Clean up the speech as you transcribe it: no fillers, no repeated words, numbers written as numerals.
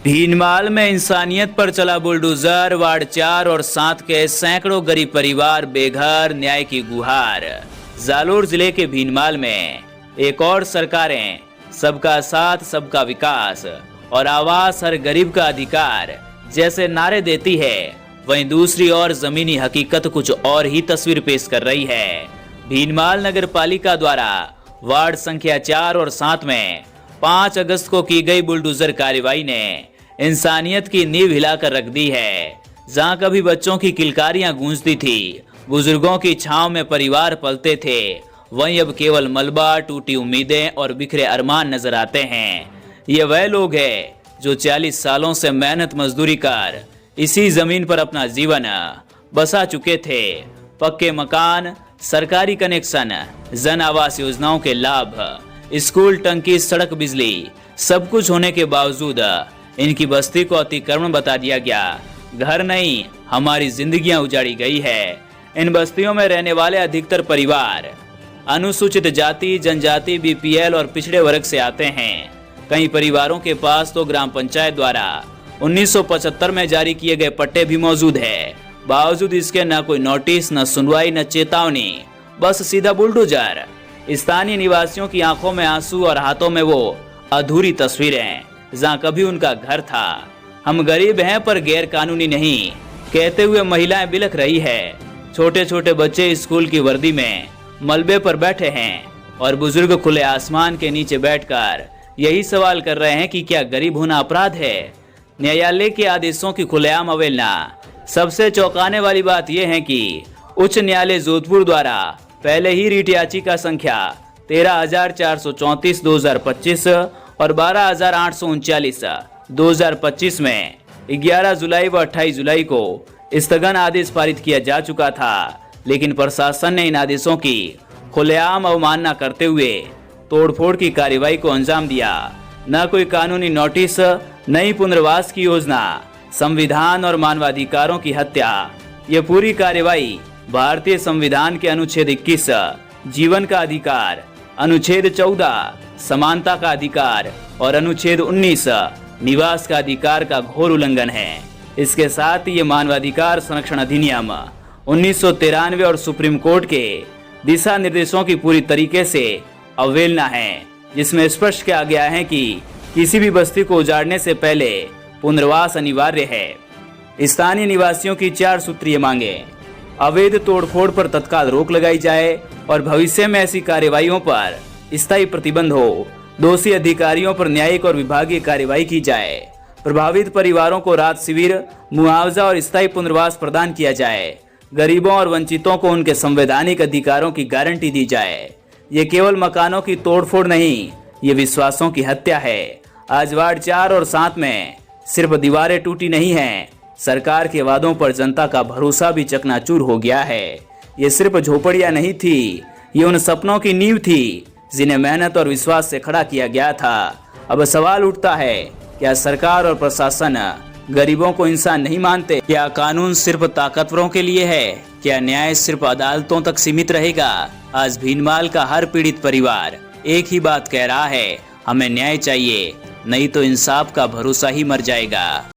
भीनमाल में इंसानियत पर चला बुलडोजर, वार्ड 4 और 7 के सैकड़ों गरीब परिवार बेघर, न्याय की गुहार। जालोर जिले के भीनमाल में एक और सरकारें सबका साथ सबका विकास और आवास हर गरीब का अधिकार जैसे नारे देती है, वहीं दूसरी ओर जमीनी हकीकत कुछ और ही तस्वीर पेश कर रही है। भीनमाल नगर पालिका द्वारा वार्ड संख्या 4 और 7 में 5 अगस्त को की गई बुलडोजर कार्रवाई ने इंसानियत की नींव हिलाकर रख दी है। जहां कभी बच्चों की किलकारियां गूंजती थी, बुजुर्गों की छांव में परिवार पलते थे, वहीं अब केवल मलबा, टूटी उम्मीदें और बिखरे अरमान नजर आते हैं। ये वह लोग हैं जो 40 सालों से मेहनत मजदूरी कर इसी जमीन पर अपना जीवन बसा चुके थे। पक्के मकान, सरकारी कनेक्शन, जन आवास योजनाओं के लाभ, स्कूल, टंकी, सड़क, बिजली, सब कुछ होने के बावजूद इनकी बस्ती को अतिक्रमण बता दिया गया। घर नहीं, हमारी जिंदगियां उजाड़ी गई है। इन बस्तियों में रहने वाले अधिकतर परिवार अनुसूचित जाति, जनजाति, बीपीएल और पिछड़े वर्ग से आते हैं। कई परिवारों के पास तो ग्राम पंचायत द्वारा 1975 में जारी किए गए पट्टे भी मौजूद है। बावजूद इसके न कोई नोटिस, न सुनवाई, न चेतावनी, बस सीधा बुलडोजर। स्थानीय निवासियों की आंखों में आंसू और हाथों में वो अधूरी तस्वीरें जहां कभी उनका घर था। हम गरीब हैं पर गैर कानूनी नहीं, कहते हुए महिलाएं बिलख रही है। छोटे छोटे बच्चे स्कूल की वर्दी में मलबे पर बैठे हैं और बुजुर्ग खुले आसमान के नीचे बैठकर यही सवाल कर रहे हैं कि क्या गरीब होना अपराध है। न्यायालय के आदेशों की खुलेआम अवहेलना। सबसे चौंकाने वाली बात यह है कि उच्च न्यायालय जोधपुर द्वारा पहले ही रीट याचिका संख्या 13,434 2025 और 12,839 2025 में 11 जुलाई व 28 जुलाई को स्थगन आदेश पारित किया जा चुका था, लेकिन प्रशासन ने इन आदेशों की खुलेआम अवमानना करते हुए तोड़फोड़ की कार्रवाई को अंजाम दिया। न कोई कानूनी नोटिस, नई पुनर्वास की योजना, संविधान और मानवाधिकारों की हत्या। ये पूरी कार्रवाई भारतीय संविधान के अनुच्छेद 21 जीवन का अधिकार, अनुच्छेद 14 समानता का अधिकार और अनुच्छेद 19 निवास का अधिकार का घोर उल्लंघन है। इसके साथ ही ये मानवाधिकार संरक्षण अधिनियम 1993 और सुप्रीम कोर्ट के दिशा निर्देशों की पूरी तरीके से अवहेलना है, जिसमें स्पष्ट किया गया है कि किसी भी बस्ती को उजाड़ने से पहले पुनर्वास अनिवार्य है। स्थानीय निवासियों की 4 सूत्रीय मांगे। अवैध तोड़फोड़ पर तत्काल रोक लगाई जाए और भविष्य में ऐसी कार्रवाइयों पर स्थायी प्रतिबंध हो। दोषी अधिकारियों पर न्यायिक और विभागीय कार्रवाई की जाए। प्रभावित परिवारों को राहत शिविर, मुआवजा और स्थायी पुनर्वास प्रदान किया जाए। गरीबों और वंचितों को उनके संवैधानिक अधिकारों की गारंटी दी जाए। ये केवल मकानों की तोड़फोड़ नहीं, ये विश्वासों की हत्या है। आज वार्ड 4 और 7 में सिर्फ दीवारें टूटी नहीं हैं, सरकार के वादों पर जनता का भरोसा भी चकनाचूर हो गया है। ये सिर्फ झोपड़ियां नहीं थी, ये उन सपनों की नींव थी जिन्हें मेहनत और विश्वास से खड़ा किया गया था। अब सवाल उठता है, क्या सरकार और प्रशासन गरीबों को इंसान नहीं मानते? क्या कानून सिर्फ ताकतवरों के लिए है? क्या न्याय सिर्फ अदालतों तक सीमित रहेगा? आज भीनमाल का हर पीड़ित परिवार एक ही बात कह रहा है, हमें न्याय चाहिए, नहीं तो इंसाफ का भरोसा ही मर जाएगा।